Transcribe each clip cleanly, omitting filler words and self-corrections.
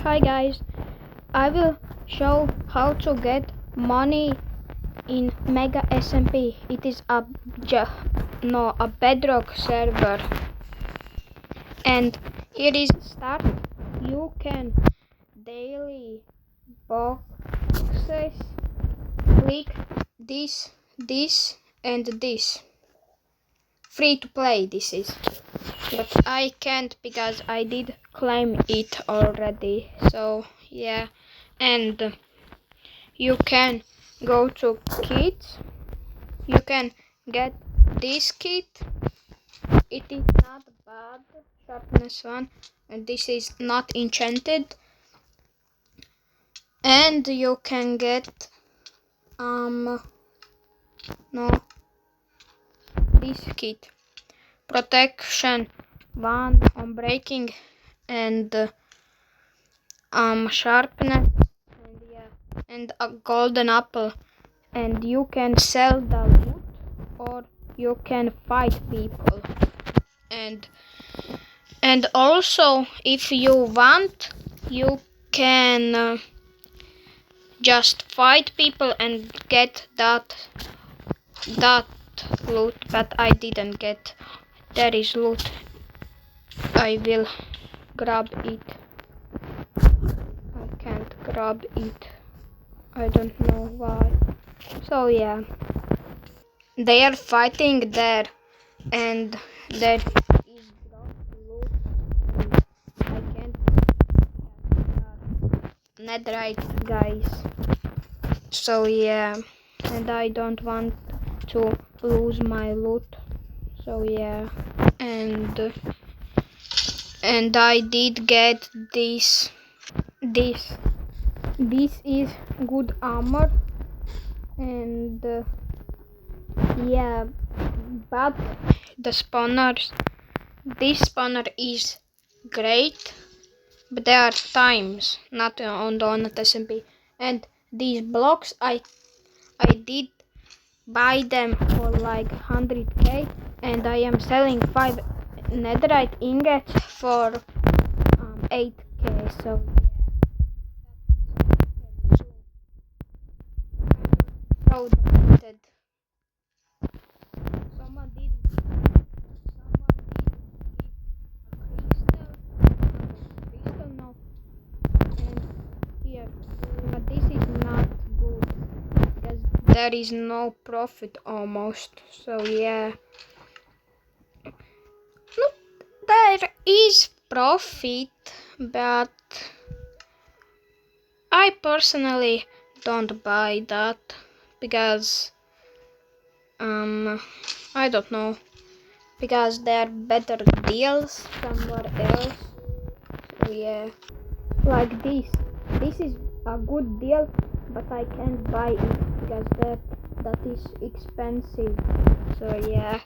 Hi guys, I will show how to get money in Mega SMP. It is a Bedrock server, and here is start. You can daily boxes. Click this, and this. Free to play this is, but I can't because I did claim it already. So yeah, and you can go to kits. You can get this kit. It is not bad, sharpness 1, and this is not enchanted. And you can get this kit, protection 1 on breaking and sharpness, and a golden apple. And you can sell the loot or you can fight people. And also, if you want, you can just fight people and get that loot, but I didn't get. There is loot. I will grab it. I can't grab it. I don't know why. So yeah, they are fighting there, and there is loot. I can't netherite, guys. So yeah, and I don't want to lose my loot. So yeah, and I did get this. This is good armor, and yeah, but the spawners. This spawner is great, but there are times not on the SMP. And these blocks, I did buy them for like 100k, and I am selling 5 netherite ingots for 8k. So so defeated. Someone did give a crystal no, and here, but this is not good because there is no profit almost. So yeah, look, there is profit, but I personally don't buy that because I don't know, because there are better deals somewhere else. So yeah, like this is a good deal, but I can't buy it because that is expensive. So yeah,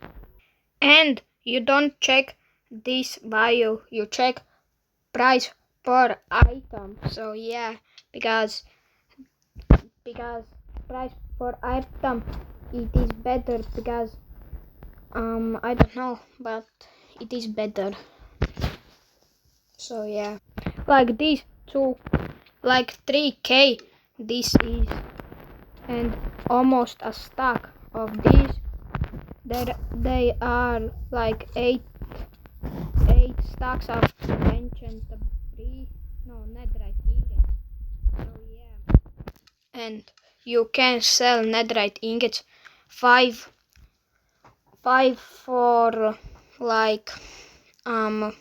and you don't check this value, you check price per item. So yeah, because price per item, it is better because I don't know, but it is better. So yeah, like this to like 3k this is, and almost a stack of these. They are like 8 stacks of netherite ingots. So yeah, and you can sell netherite ingots 5 for like 5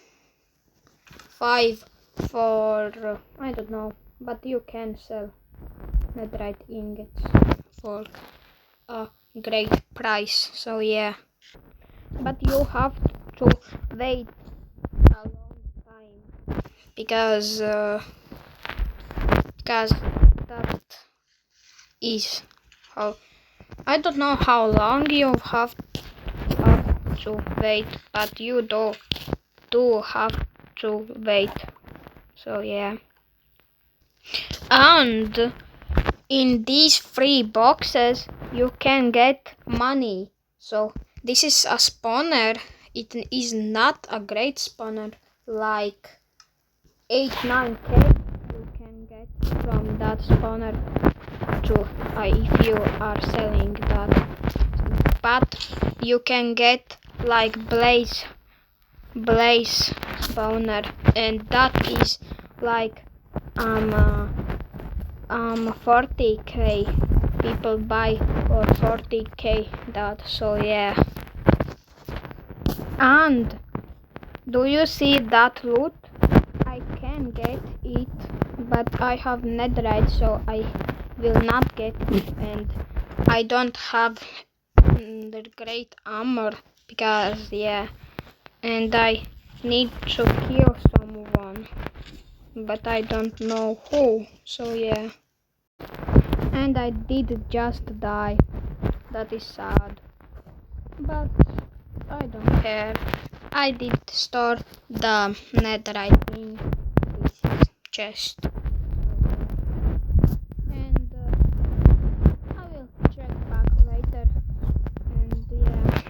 for I don't know, but you can sell netherite ingots for a great price. So yeah, but you have to wait a long time because that is how, I don't know how long you have to wait, but you do have to wait. So yeah, and in these free boxes you can get money. So this is a spawner. It is not a great spawner like 8-9k. can get from that spawner to if you are selling that. But you can get like blaze spawner, and that is like 40k people buy for 40k that. So yeah. And do you see that loot? I can get it, but I have netherite, so I will not get it, and I don't have the great armor because yeah, and I need to kill someone, but I don't know who. So yeah, and I did just die. That is sad, but I don't care. I did store the netherite in this chest, and I will check back later. And yeah,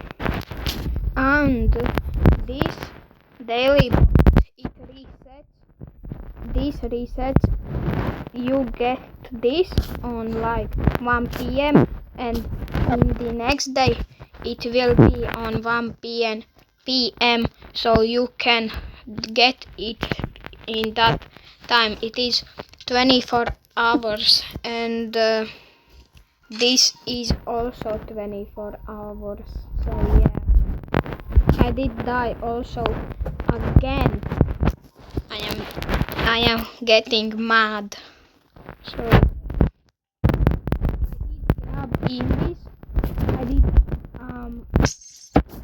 and this daily it resets. This resets. You get this on like 1 p.m. and in the next day it will be on 1 p.m. so you can get it in that time. It is 24 hours, and this is also 24 hours. So yeah, I did die also again. I am getting mad. So invis. I did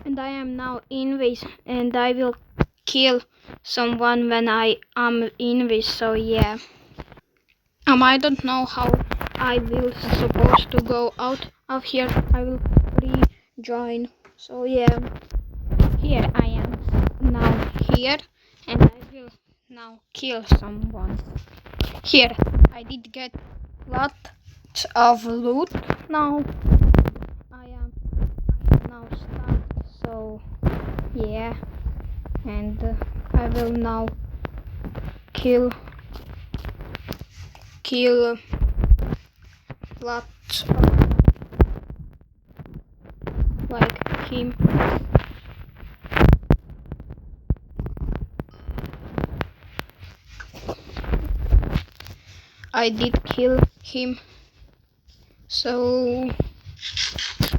and I am now invis, and I will kill someone when I am invis. So yeah. I don't know how I will supposed to go out of here. I will rejoin. So yeah. Here I am now here, and I will now kill someone. Here I did get lots of loot. Now I am now stuck. So yeah, and I will now kill lots of like him. I did kill him. So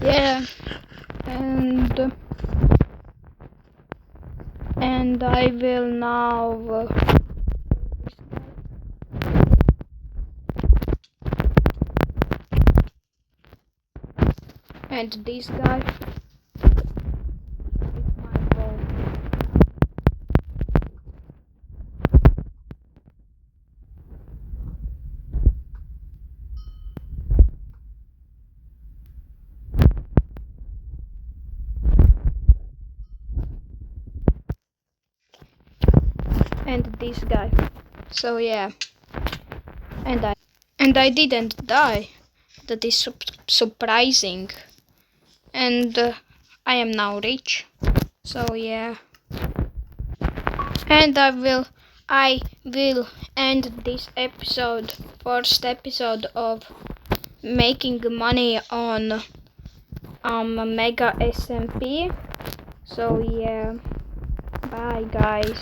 yeah, and I will now and this guy is my bow. And this guy. So yeah, and I didn't die. That is surprising. And I am now rich. So yeah, and I will end this episode, first episode of making money on Mega SMP. So yeah, bye guys.